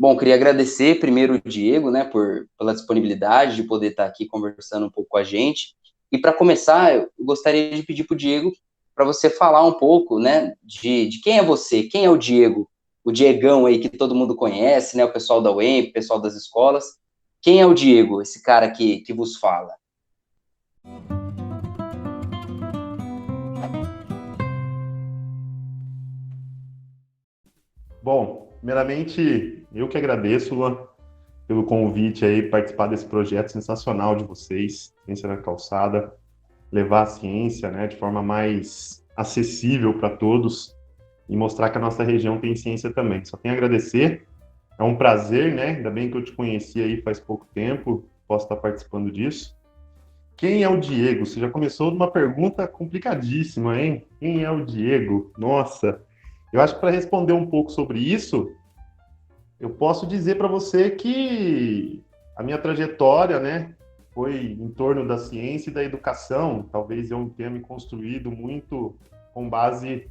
Bom, queria agradecer primeiro o Diego, né, pela disponibilidade de poder estar aqui conversando um pouco com a gente. E para começar, eu gostaria de pedir para o Diego para você falar um pouco, né, de quem é você, quem é o Diego, o Diegão aí que todo mundo conhece, né, o pessoal da UEMP, o pessoal das escolas. Quem é o Diego, esse cara que vos fala? Bom, primeiramente, eu que agradeço, Luan, pelo convite aí, participar desse projeto sensacional de vocês, Ciência na Calçada, levar a ciência, né, de forma mais acessível para todos e mostrar que a nossa região tem ciência também. Só tenho a agradecer, é um prazer, né, ainda bem que eu te conheci aí faz pouco tempo, posso estar participando disso. Quem é o Diego? Você já começou numa pergunta complicadíssima, hein? Quem é o Diego? Nossa, eu acho que para responder um pouco sobre isso, eu posso dizer para você que a minha trajetória, né, foi em torno da ciência e da educação. Talvez eu tenha me construído muito com base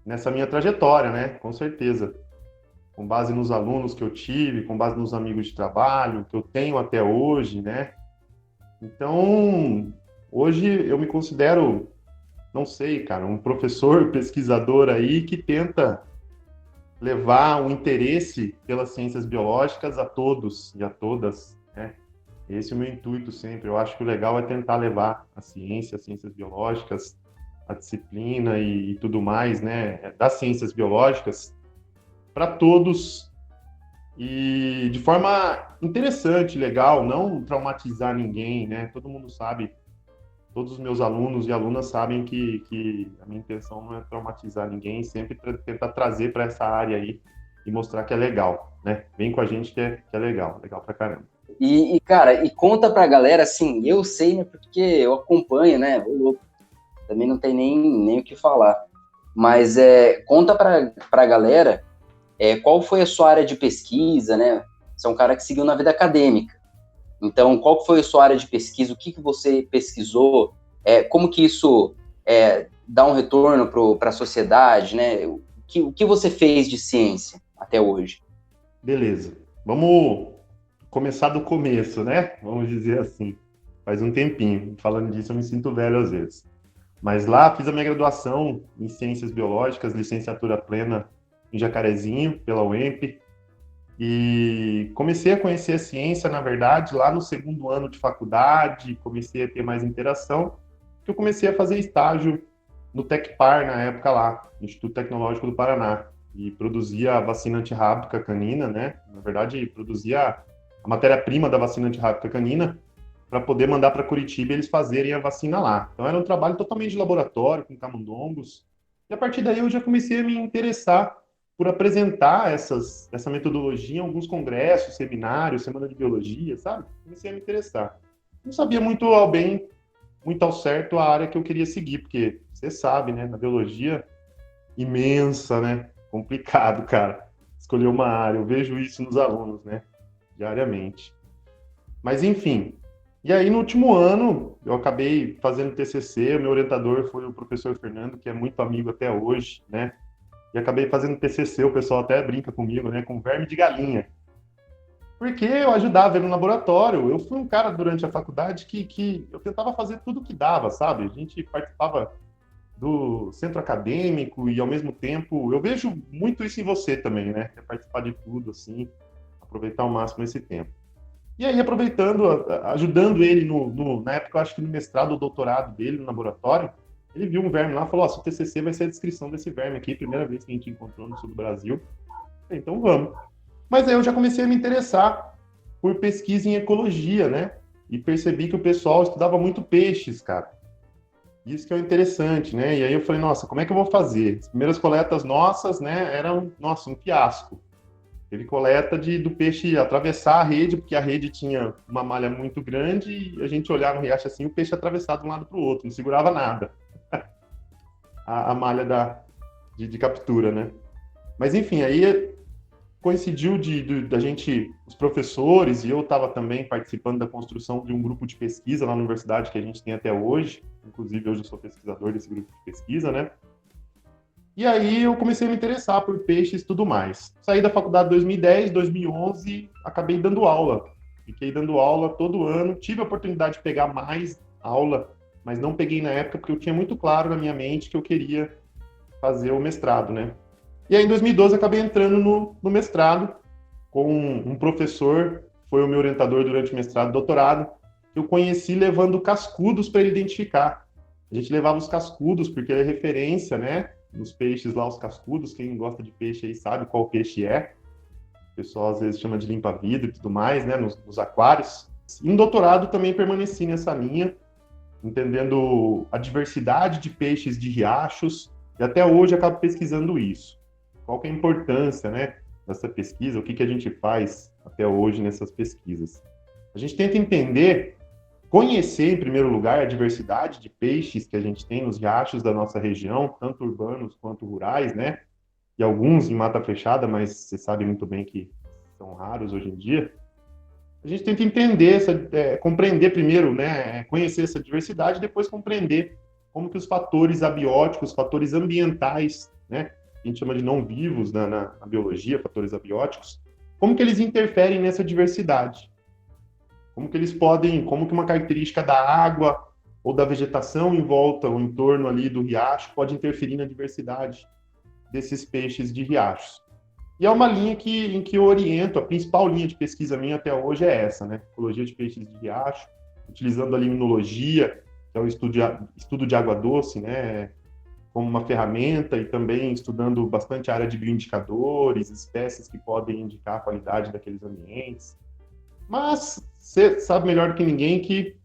nessa minha trajetória, né, com certeza. Com base nos alunos que eu tive, com base nos amigos de trabalho que eu tenho até hoje, né. Então, hoje eu me considero, não sei, cara, um professor, pesquisador aí que tenta levar o interesse pelas ciências biológicas a todos e a todas, né? Esse é o meu intuito sempre. Eu acho que o legal é tentar levar a ciência, as ciências biológicas, a disciplina e tudo mais, né, das ciências biológicas para todos e de forma interessante, legal, não traumatizar ninguém, né? Todo mundo sabe, todos os meus alunos e alunas sabem que a minha intenção não é traumatizar ninguém, sempre tentar trazer para essa área aí e mostrar que é legal, né? Vem com a gente que é legal, legal pra caramba. Cara, conta pra galera, assim, eu sei, né, porque eu acompanho, né, também não tem nem o que falar. Mas conta para a galera qual foi a sua área de pesquisa, né? Você é um cara que seguiu na vida acadêmica. Então, qual foi a sua área de pesquisa? O que você pesquisou? Como que isso dá um retorno para a sociedade, né? O que você fez de ciência até hoje? Beleza. Vamos começar do começo, né? Vamos dizer assim. Faz um tempinho. Falando disso, eu me sinto velho às vezes. Mas lá fiz a minha graduação em Ciências Biológicas, licenciatura plena em Jacarezinho, pela UEMP. E comecei a conhecer a ciência, na verdade, lá no segundo ano de faculdade, comecei a ter mais interação, que eu comecei a fazer estágio no Tecpar, na época lá, Instituto Tecnológico do Paraná, e produzia a vacina antirrábica canina, né? Na verdade, produzia a matéria-prima da vacina antirrábica canina para poder mandar para Curitiba e eles fazerem a vacina lá. Então era um trabalho totalmente de laboratório, com camundongos. E a partir daí eu já comecei a me interessar por apresentar essa metodologia em alguns congressos, seminários, semana de biologia, sabe? Comecei a me interessar. Não sabia muito ao bem, muito ao certo a área que eu queria seguir, porque você sabe, né? Na biologia, imensa, né? Complicado, cara. Escolher uma área. Eu vejo isso nos alunos, né? Diariamente. Mas, enfim. E aí, no último ano, eu acabei fazendo TCC. O meu orientador foi o professor Fernando, que é muito amigo até hoje, né? E acabei fazendo TCC, o pessoal até brinca comigo, né? Com verme de galinha. Porque eu ajudava ele no laboratório. Eu fui um cara durante a faculdade que eu tentava fazer tudo o que dava, sabe? A gente participava do centro acadêmico e, ao mesmo tempo, eu vejo muito isso em você também, né? Quer participar de tudo, assim, aproveitar ao máximo esse tempo. E aí, aproveitando, ajudando ele na época, eu acho que no mestrado ou doutorado dele no laboratório, ele viu um verme lá e falou: Ó, seu TCC vai ser a descrição desse verme aqui, primeira vez que a gente encontrou no sul do Brasil. Falei, então vamos. Mas aí eu já comecei a me interessar por pesquisa em ecologia, né? E percebi que o pessoal estudava muito peixes, cara. Isso que é o interessante, né? E aí eu falei, nossa, como é que eu vou fazer? As primeiras coletas nossas, né, eram, nossa, um fiasco. Teve coleta do peixe atravessar a rede, porque a rede tinha uma malha muito grande e a gente olhava no riacho assim, o peixe atravessado de um lado para o outro, não segurava nada a malha de captura, né? Mas enfim, aí coincidiu da gente, os professores, e eu estava também participando da construção de um grupo de pesquisa na universidade que a gente tem até hoje, inclusive hoje eu sou pesquisador desse grupo de pesquisa, né? E aí eu comecei a me interessar por peixes e tudo mais. Saí da faculdade em 2010, 2011, acabei dando aula. Fiquei dando aula todo ano, tive a oportunidade de pegar mais aula, mas não peguei na época porque eu tinha muito claro na minha mente que eu queria fazer o mestrado, né? E aí em 2012 acabei entrando no mestrado com um professor, foi o meu orientador durante o mestrado e doutorado, que eu conheci levando cascudos para ele identificar. A gente levava os cascudos porque é referência, né? Nos peixes lá, os cascudos, quem gosta de peixe aí sabe qual peixe é. O pessoal às vezes chama de limpa-vidro e tudo mais, né? Nos aquários. E no doutorado também permaneci nessa linha, entendendo a diversidade de peixes de riachos, e até hoje acabo pesquisando isso. Qual que é a importância, né, dessa pesquisa, o que que a gente faz até hoje nessas pesquisas. A gente tenta entender, conhecer, em primeiro lugar, a diversidade de peixes que a gente tem nos riachos da nossa região, tanto urbanos quanto rurais, né? E alguns em mata fechada, mas você sabe muito bem que são raros hoje em dia. A gente tenta entender, compreender primeiro, né? Conhecer essa diversidade, depois compreender como que os fatores abióticos, fatores ambientais, né? A gente chama de não vivos na biologia, fatores abióticos, como que eles interferem nessa diversidade. Como que eles podem, como que uma característica da água ou da vegetação em volta ou em torno ali do riacho pode interferir na diversidade desses peixes de riachos. E é uma linha em que eu oriento, a principal linha de pesquisa minha até hoje é essa, né? Ecologia de peixes de riacho, utilizando a limnologia, que é o estudo de água doce, né? Como uma ferramenta, e também estudando bastante a área de bioindicadores, espécies que podem indicar a qualidade daqueles ambientes. Mas você sabe melhor do que ninguém que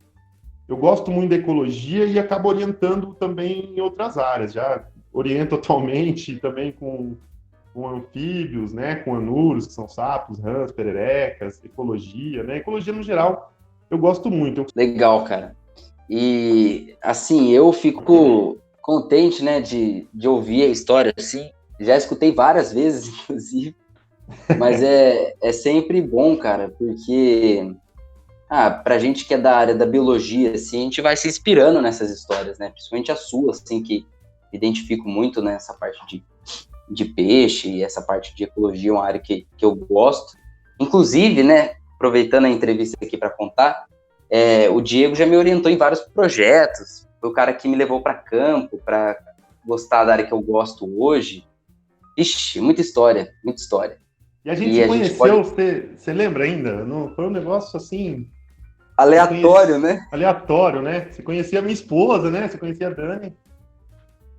eu gosto muito da ecologia e acabo orientando também em outras áreas. Já oriento atualmente também com anfíbios, né, com anuros, que são sapos, rãs, pererecas, ecologia, né? Ecologia no geral, eu gosto muito. Legal, cara. E, assim, eu fico contente, né, de ouvir a história, assim. Já escutei várias vezes, inclusive. Mas é sempre bom, cara, porque pra gente que é da área da biologia, assim, a gente vai se inspirando nessas histórias, né? Principalmente a sua, assim, que identifico muito nessa parte de peixe e essa parte de ecologia, uma área que eu gosto. Inclusive, né, aproveitando a entrevista aqui para contar, o Diego já me orientou em vários projetos, foi o cara que me levou para campo, para gostar da área que eu gosto hoje. Ixi, muita história, muita história. E a gente se conheceu, você lembra ainda? Não, foi um negócio assim... Aleatório, né? Aleatório, né? Você conhecia a minha esposa, né? Você conhecia a Dani.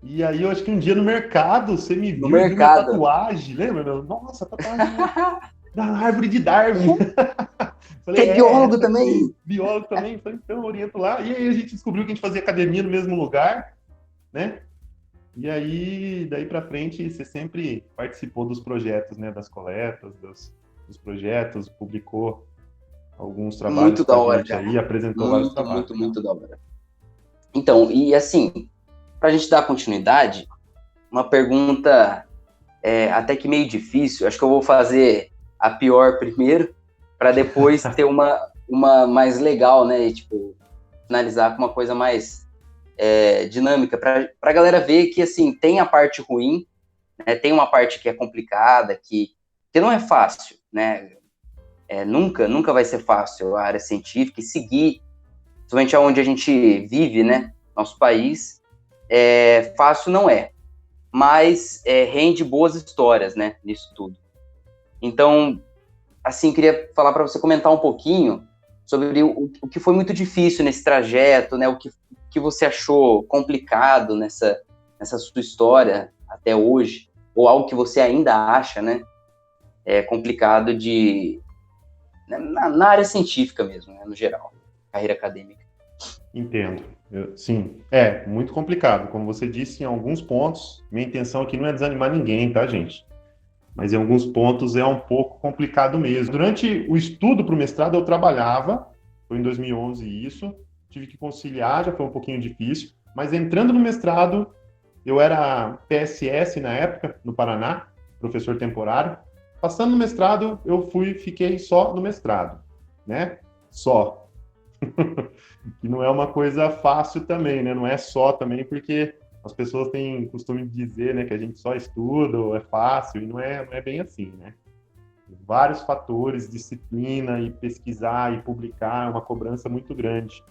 E aí eu acho que um dia no mercado você me viu, viu minha tatuagem, lembra? Nossa, tatuagem da árvore de Darwin. Falei, que é biólogo também. Biólogo também, falei, então eu oriento lá. E aí a gente descobriu que a gente fazia academia no mesmo lugar, né? E aí, daí para frente, você sempre participou dos projetos, né? Das coletas, dos projetos, publicou alguns trabalhos muito da hora, aí, apresentou vários trabalhos. Muito da hora. Então, e assim, para a gente dar continuidade, uma pergunta até que meio difícil, acho que eu vou fazer a pior primeiro, para depois ter uma mais legal, né? E, tipo, finalizar com uma coisa mais dinâmica, para a galera ver que, assim, tem a parte ruim, né, tem uma parte que é complicada, que não é fácil, né? Nunca vai ser fácil a área científica e seguir, principalmente onde a gente vive, né? Nosso país, fácil não é, mas rende boas histórias, né? Nisso tudo. Então, assim, queria falar para você comentar um pouquinho sobre o que foi muito difícil nesse trajeto, né? O que você achou complicado nessa sua história até hoje, ou algo que você ainda acha, né? Complicado na área científica mesmo, né? No geral, carreira acadêmica. Entendo. Sim, muito complicado. Como você disse, em alguns pontos, minha intenção aqui não é desanimar ninguém, tá, gente? Mas em alguns pontos é um pouco complicado mesmo. Durante o estudo para o mestrado, eu trabalhava, foi em 2011 isso, tive que conciliar, já foi um pouquinho difícil, mas entrando no mestrado, eu era PSS na época, no Paraná, professor temporário. Passando no mestrado, fiquei só no mestrado, né? Só. Que não é uma coisa fácil também, né? Não é só também, porque as pessoas têm costume de dizer, né, que a gente só estuda ou é fácil, e não é bem assim, né? Vários fatores, disciplina e pesquisar e publicar é uma cobrança muito grande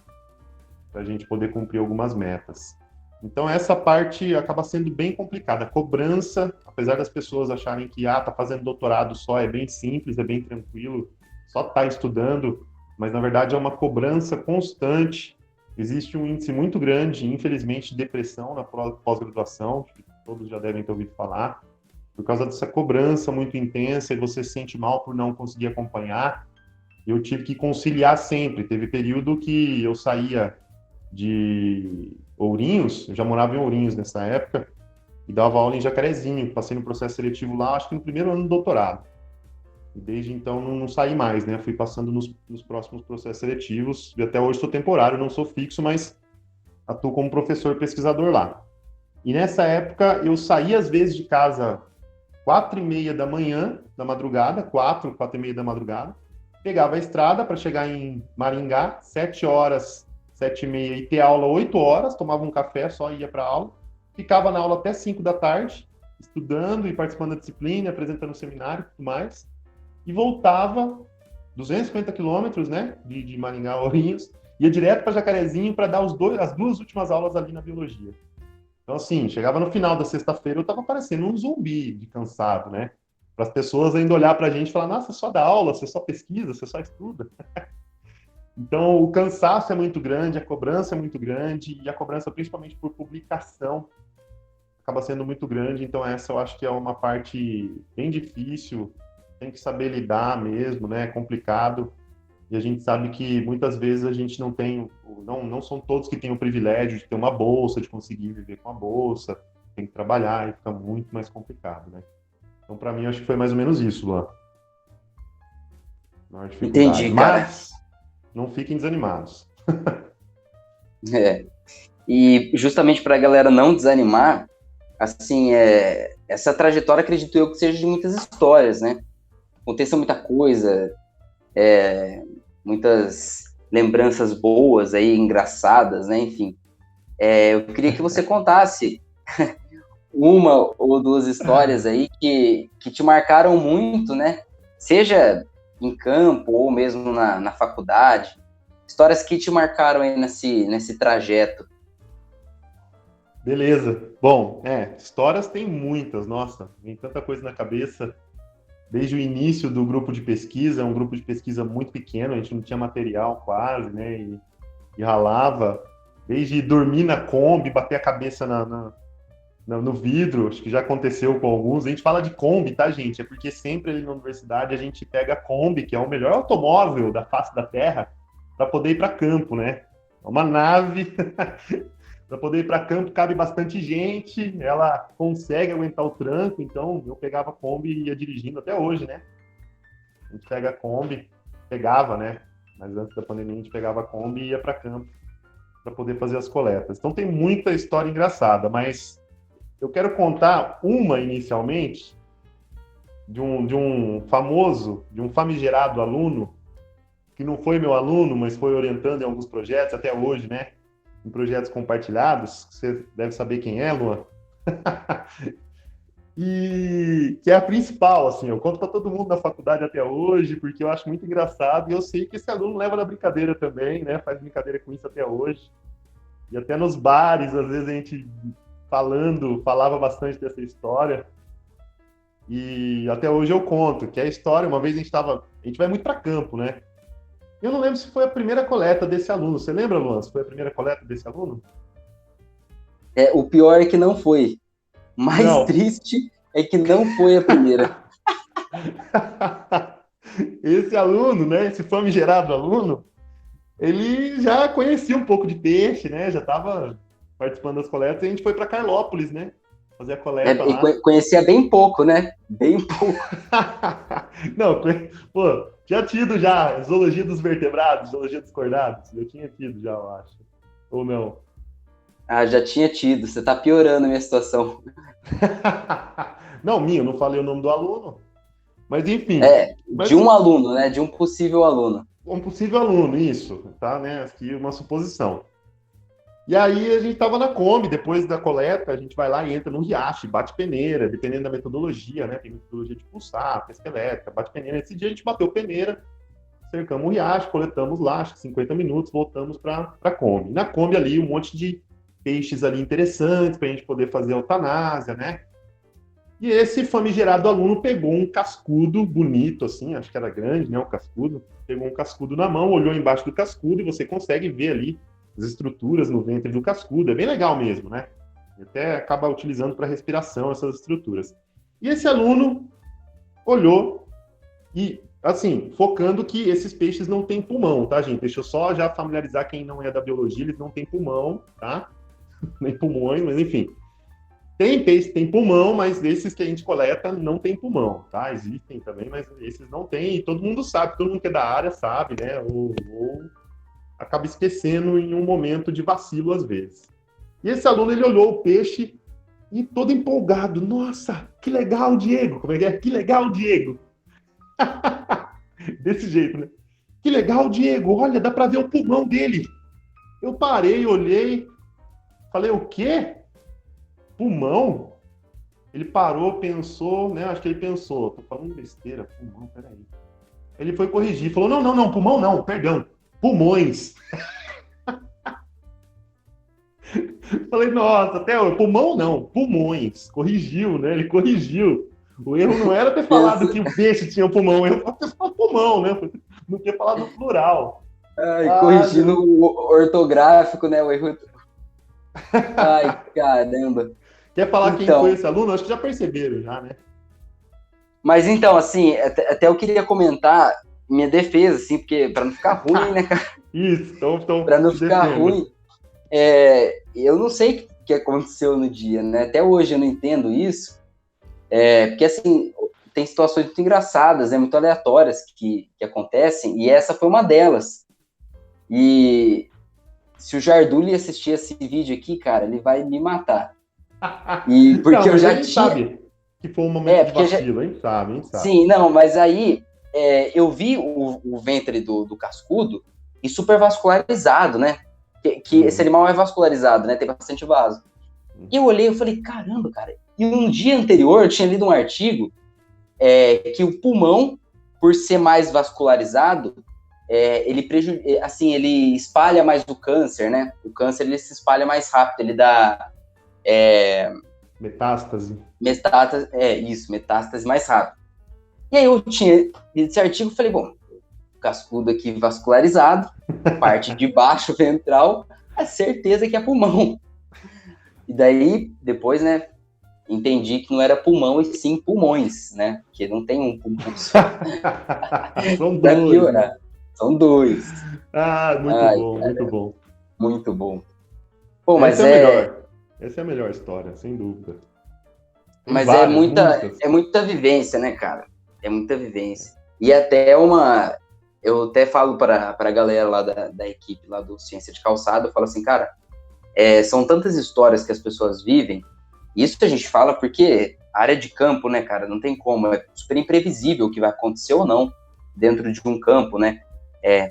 para a gente poder cumprir algumas metas. Então, essa parte acaba sendo bem complicada. A cobrança, apesar das pessoas acharem que tá fazendo doutorado só, é bem simples, é bem tranquilo, só tá estudando, mas na verdade é uma cobrança constante. Existe um índice muito grande, infelizmente, de depressão na pós-graduação, que todos já devem ter ouvido falar, por causa dessa cobrança muito intensa, e você se sente mal por não conseguir acompanhar. Eu tive que conciliar sempre. Teve período que eu saía de Ourinhos, eu já morava em Ourinhos nessa época, e dava aula em Jacarezinho. Passei no processo seletivo lá, acho que no primeiro ano do doutorado. E desde então não saí mais, né? Fui passando nos próximos processos seletivos, e até hoje sou temporário, não sou fixo, mas atuo como professor pesquisador lá. E nessa época eu saía às vezes de casa 4h30 da manhã, da madrugada, 4h30 da madrugada, pegava a estrada para chegar em Maringá, 7 horas, 7h30, e ter aula 8 horas, tomava um café, só ia para aula, ficava na aula até 5 da tarde, estudando e participando da disciplina, apresentando o seminário e tudo mais, e voltava 250 quilômetros, né, de Maringá a Ourinhos, ia direto para Jacarezinho para dar as duas últimas aulas ali na biologia. Então, assim, chegava no final da sexta-feira, eu estava parecendo um zumbi de cansado, né? Para as pessoas ainda olhar para a gente e falar, nossa, você só dá aula, você só pesquisa, você só estuda. Então, o cansaço é muito grande, a cobrança é muito grande, e a cobrança, principalmente por publicação, acaba sendo muito grande. Então, essa eu acho que é uma parte bem difícil, tem que saber lidar mesmo, né? É complicado. E a gente sabe que muitas vezes a gente não são todos que têm o privilégio de ter uma bolsa, de conseguir viver com a bolsa, tem que trabalhar e fica muito mais complicado, né? Então, para mim, acho que foi mais ou menos isso, Luan. Maior dificuldade. Entendi, cara. Mas não fiquem desanimados. E justamente para a galera não desanimar, assim, essa trajetória, acredito eu, que seja de muitas histórias, né? Aconteça muita coisa, muitas lembranças boas aí, engraçadas, né? Enfim, eu queria que você contasse uma ou duas histórias aí que te marcaram muito, né? Seja em campo ou mesmo na faculdade, histórias que te marcaram aí nesse trajeto. Beleza. Bom, histórias tem muitas, nossa, vem tanta coisa na cabeça. Desde o início do grupo de pesquisa, um grupo de pesquisa muito pequeno, a gente não tinha material quase, né, e ralava. Desde dormir na Kombi, bater a cabeça no vidro, acho que já aconteceu com alguns. A gente fala de Kombi, tá, gente? É porque sempre ali na universidade a gente pega a Kombi, que é o melhor automóvel da face da Terra, para poder ir para campo, né? É uma nave... Para poder ir para campo, cabe bastante gente, ela consegue aguentar o tranco, então eu pegava a Kombi e ia dirigindo até hoje, né? A gente pega a Kombi, pegava, né? Mas antes da pandemia a gente pegava a Kombi e ia para campo para poder fazer as coletas. Então tem muita história engraçada, mas eu quero contar uma inicialmente de um famigerado aluno, que não foi meu aluno, mas foi orientando em alguns projetos até hoje, né? Em projetos compartilhados, você deve saber quem é, Luan. E que é a principal, assim, eu conto para todo mundo na faculdade até hoje, porque eu acho muito engraçado, e eu sei que esse aluno leva na brincadeira também, né? Faz brincadeira com isso até hoje. E até nos bares, às vezes a gente falava bastante dessa história. E até hoje eu conto, que é a história, uma vez a gente vai muito para campo, né? Eu não lembro se foi a primeira coleta desse aluno. Você lembra, Luan, se foi a primeira coleta desse aluno? O pior é que não foi. Mais triste é que não foi a primeira. Esse aluno, né, esse famigerado aluno, ele já conhecia um pouco de peixe, né? Já estava participando das coletas, e a gente foi para Carlópolis, né? Fazer a coleta lá. Conhecia bem pouco, né? Bem pouco. Não, pô, tinha tido já zoologia dos vertebrados, zoologia dos cordados. Eu tinha tido já, eu acho. Ou não? Já tinha tido. Você tá piorando a minha situação. Não, eu não falei o nome do aluno. Mas enfim. De um aluno, né? De um possível aluno. Um possível aluno, isso. Tá, né? Aqui uma suposição. E aí a gente estava na Kombi, depois da coleta, a gente vai lá e entra no riacho, bate peneira, dependendo da metodologia, né? Tem metodologia de pulsar, pesca elétrica, bate peneira. Esse dia a gente bateu peneira, cercamos o riacho, coletamos lá, acho que 50 minutos, voltamos para a Kombi. Na Kombi ali, um monte de peixes ali interessantes para a gente poder fazer eutanásia, né? E esse famigerado aluno pegou um cascudo bonito, assim, acho que era grande, né? O cascudo. Pegou um cascudo na mão, olhou embaixo do cascudo e você consegue ver ali as estruturas no ventre do cascudo. É bem legal mesmo, né? E até acaba utilizando para respiração essas estruturas. E esse aluno olhou e, assim, focando que esses peixes não têm pulmão, tá, gente? Deixa eu só já familiarizar quem não é da biologia, eles não têm pulmão, tá? Nem pulmões, mas enfim. Tem peixe, tem pulmão, mas esses que a gente coleta não tem pulmão, tá? Existem também, mas esses não tem. E todo mundo sabe, todo mundo que é da área sabe, né? Ou acaba esquecendo em um momento de vacilo, às vezes. E esse aluno, ele olhou o peixe e todo empolgado. Nossa, que legal, Diego! Como é que é? Que legal, Diego! Desse jeito, né? Que legal, Diego! Olha, dá para ver o pulmão dele. Eu parei, olhei, falei, o quê? Pulmão? Ele parou, pensou, né? Acho que ele pensou, tô falando besteira, pulmão, peraí. Ele foi corrigir, falou, não, pulmão não, perdão, pulmões. Falei, nossa, até pulmão não, pulmões. Corrigiu, né? Ele corrigiu. O erro não era ter falado que o peixe tinha pulmão, o erro era ter falado pulmão, né? Não ter falado no plural. Ai, corrigindo o ortográfico, né? O erro. Ai, caramba. Quer falar quem foi esse aluno? Acho que já perceberam, já, né? Mas então, assim, até eu queria comentar minha defesa, assim, porque para não ficar ruim, né, cara? Isso, então para não ficar ruim, eu não sei o que aconteceu no dia, né? Até hoje eu não entendo isso, porque, assim, tem situações muito engraçadas, né, muito aleatórias que acontecem, e essa foi uma delas. E se o Jarduli assistir esse vídeo aqui, cara, ele vai me matar. E porque não, eu já tinha... sabe que foi um momento de vacilo, a gente sabe. Sim, não, mas aí eu vi o ventre do cascudo e super vascularizado, né? Que esse animal é vascularizado, né? Tem bastante vaso. E eu olhei e falei, caramba, cara. E um dia anterior eu tinha lido um artigo que o pulmão, por ser mais vascularizado, ele espalha mais o câncer, né? O câncer, ele se espalha mais rápido, ele dá... metástase. Metástase mais rápido. E aí eu tinha lido esse artigo e falei, bom, cascudo aqui vascularizado, parte de baixo ventral, a certeza que é pulmão. E daí, depois, né, entendi que não era pulmão e sim pulmões, né? Porque não tem um pulmão só. São dois. Né? São dois. Muito bom. Muito bom. Pô, mas melhor. Essa é a melhor história, sem dúvida. Tem mas muitas. É muita vivência, né, cara? É muita vivência. E até eu até falo para a galera lá da equipe lá do Ciência de Calçado, eu falo assim, cara, são tantas histórias que as pessoas vivem, isso a gente fala porque a área de campo, né, cara, não tem como, é super imprevisível o que vai acontecer ou não dentro de um campo, né?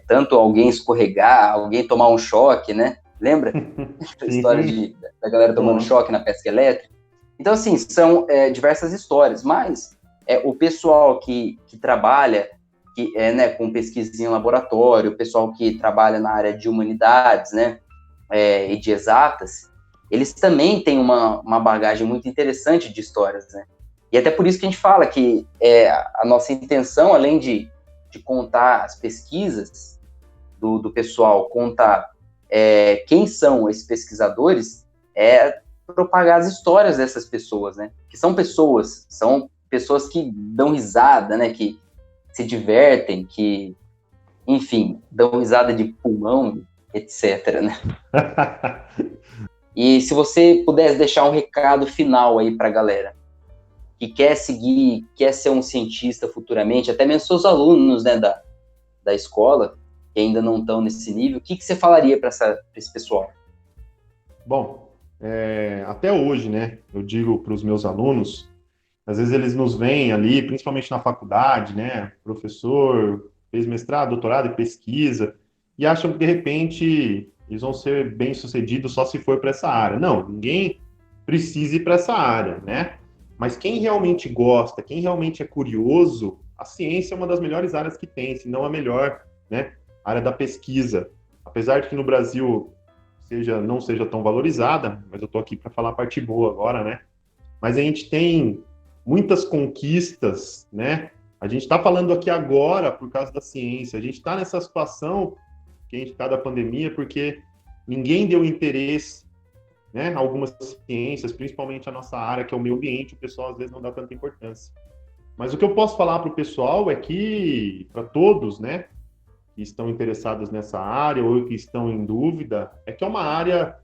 Tanto alguém escorregar, alguém tomar um choque, né? Lembra? A história da galera tomando choque na pesca elétrica. Então, assim, são diversas histórias, mas o pessoal que trabalha né, com pesquisa em laboratório, o pessoal que trabalha na área de humanidades, né, e de exatas, eles também têm uma bagagem muito interessante de histórias, né? E até por isso que a gente fala que a nossa intenção, além de contar as pesquisas do pessoal, contar quem são esses pesquisadores, propagar as histórias dessas pessoas, né? Que são pessoas que dão risada, né? Que se divertem, que, enfim, dão risada de pulmão, etc, né? E se você pudesse deixar um recado final aí pra galera que quer ser um cientista futuramente, até mesmo seus alunos, né, da escola, que ainda não estão nesse nível, o que você falaria para esse pessoal? Bom, até hoje, né, eu digo para os meus alunos, às vezes eles nos veem ali, principalmente na faculdade, né, professor, fez mestrado, doutorado e pesquisa, e acham que, de repente, eles vão ser bem-sucedidos só se for para essa área. Não, ninguém precisa ir para essa área, né? Mas quem realmente gosta, quem realmente é curioso, a ciência é uma das melhores áreas que tem, se não a melhor, né? A área da pesquisa. Apesar de que no Brasil não seja tão valorizada, mas eu estou aqui para falar a parte boa agora, né? Mas a gente tem muitas conquistas, né? A gente está falando aqui agora por causa da ciência. A gente está nessa situação que a gente está da pandemia porque ninguém deu interesse, né? Algumas ciências, principalmente a nossa área, que é o meio ambiente, o pessoal às vezes não dá tanta importância. Mas o que eu posso falar para o pessoal é que, para todos, né, que estão interessados nessa área ou que estão em dúvida, é que é uma área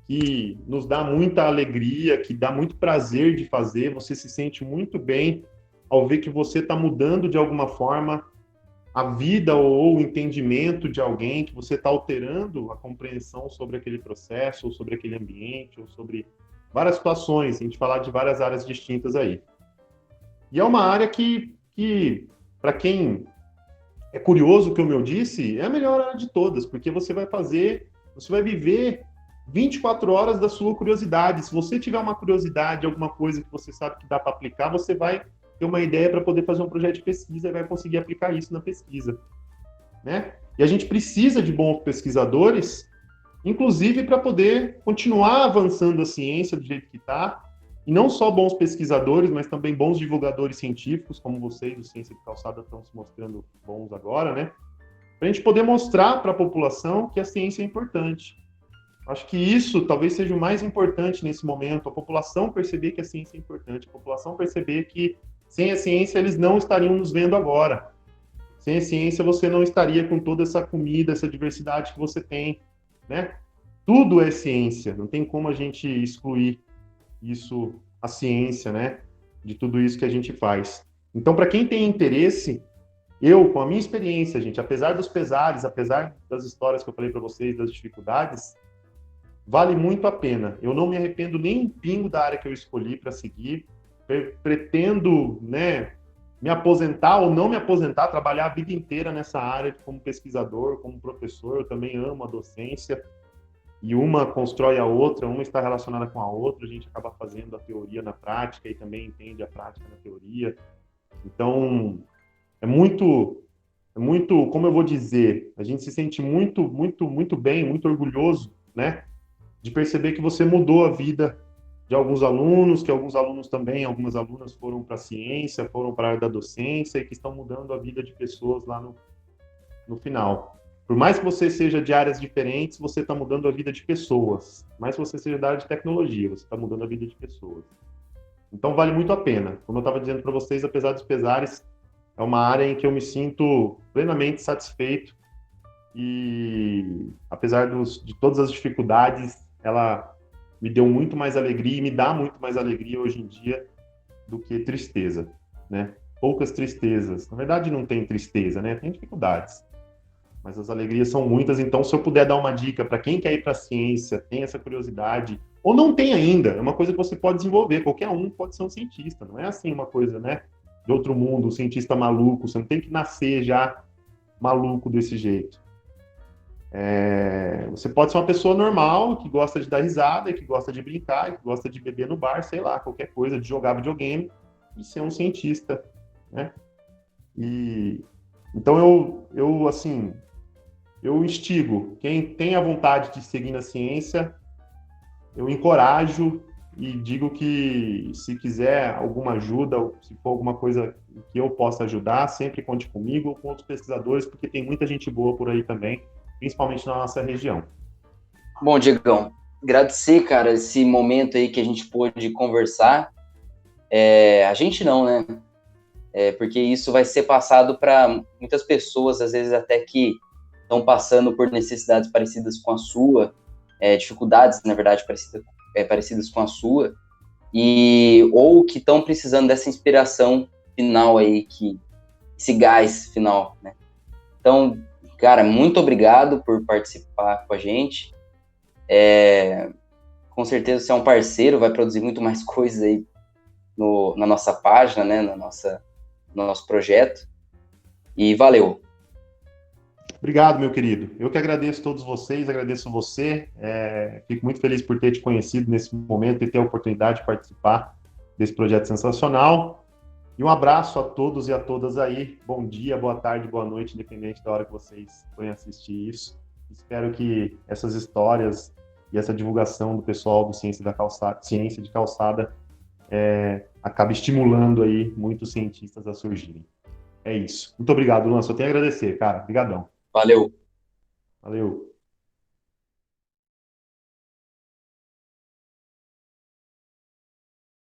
que nos dá muita alegria, que dá muito prazer de fazer, você se sente muito bem ao ver que você está mudando de alguma forma a vida ou o entendimento de alguém, que você está alterando a compreensão sobre aquele processo, ou sobre aquele ambiente, ou sobre várias situações, a gente falar de várias áreas distintas aí. E é uma área que para quem é curioso, como eu disse, é a melhor área de todas, porque você vai viver 24 horas da sua curiosidade. Se você tiver uma curiosidade, alguma coisa que você sabe que dá para aplicar, você vai ter uma ideia para poder fazer um projeto de pesquisa e vai conseguir aplicar isso na pesquisa, né? E a gente precisa de bons pesquisadores, inclusive para poder continuar avançando a ciência do jeito que está, e não só bons pesquisadores, mas também bons divulgadores científicos, como vocês do Ciência de Calçada estão se mostrando bons agora, né? Para a gente poder mostrar para a população que a ciência é importante. Acho que isso talvez seja o mais importante nesse momento, a população perceber que a ciência é importante, a população perceber que sem a ciência eles não estariam nos vendo agora. Sem a ciência você não estaria com toda essa comida, essa diversidade que você tem, né? Tudo é ciência, não tem como a gente excluir isso, a ciência, né? De tudo isso que a gente faz. Então, para quem tem interesse, eu, com a minha experiência, gente, apesar dos pesares, apesar das histórias que eu falei para vocês, das dificuldades, vale muito a pena. Eu não me arrependo nem um pingo da área que eu escolhi para seguir. Pretendo, né, me aposentar ou não me aposentar, trabalhar a vida inteira nessa área como pesquisador, como professor. Eu também amo a docência. E uma constrói a outra, uma está relacionada com a outra, a gente acaba fazendo a teoria na prática e também entende a prática na teoria. Então, é muito, como eu vou dizer, a gente se sente muito bem, muito orgulhoso, né, de perceber que você mudou a vida de alguns alunos, que alguns alunos também, algumas alunas foram para a ciência, foram para a área da docência e que estão mudando a vida de pessoas lá no final. Por mais que você seja de áreas diferentes, você está mudando a vida de pessoas. Por mais que você seja da área de tecnologia, você está mudando a vida de pessoas. Então, vale muito a pena. Como eu estava dizendo para vocês, apesar dos pesares, é uma área em que eu me sinto plenamente satisfeito e, apesar de todas as dificuldades, ela me deu muito mais alegria e me dá muito mais alegria hoje em dia do que tristeza, né? Poucas tristezas. Na verdade, não tem tristeza, né? Tem dificuldades. Mas as alegrias são muitas, então se eu puder dar uma dica para quem quer ir para a ciência, tem essa curiosidade, ou não tem ainda, é uma coisa que você pode desenvolver, qualquer um pode ser um cientista, não é assim uma coisa, né, de outro mundo, um cientista maluco, você não tem que nascer já maluco desse jeito. Você pode ser uma pessoa normal, que gosta de dar risada, que gosta de brincar, que gosta de beber no bar, sei lá, qualquer coisa, de jogar videogame, e ser um cientista, né? Então eu instigo, quem tem a vontade de seguir na ciência, eu encorajo e digo que se quiser alguma ajuda, ou se for alguma coisa que eu possa ajudar, sempre conte comigo ou com outros pesquisadores, porque tem muita gente boa por aí também, principalmente na nossa região. Bom, Diegão, agradecer, cara, esse momento aí que a gente pôde conversar. A gente não, né? Porque isso vai ser passado para muitas pessoas, às vezes até que estão passando por necessidades parecidas com a sua, dificuldades, na verdade, parecidas com a sua, ou que estão precisando dessa inspiração final aí, esse gás final, né? Então, cara, muito obrigado por participar com a gente. Com certeza você é um parceiro, vai produzir muito mais coisas aí na nossa página, né, no nosso projeto. E valeu! Obrigado, meu querido. Eu que agradeço todos vocês, agradeço você. Fico muito feliz por ter te conhecido nesse momento e ter a oportunidade de participar desse projeto sensacional. E um abraço a todos e a todas aí. Bom dia, boa tarde, boa noite, independente da hora que vocês forem assistir isso. Espero que essas histórias e essa divulgação do pessoal do Ciência de Calçada acabe estimulando aí muitos cientistas a surgirem. É isso. Muito obrigado, Luan. Só tenho a agradecer, cara. Obrigadão. Valeu. Valeu.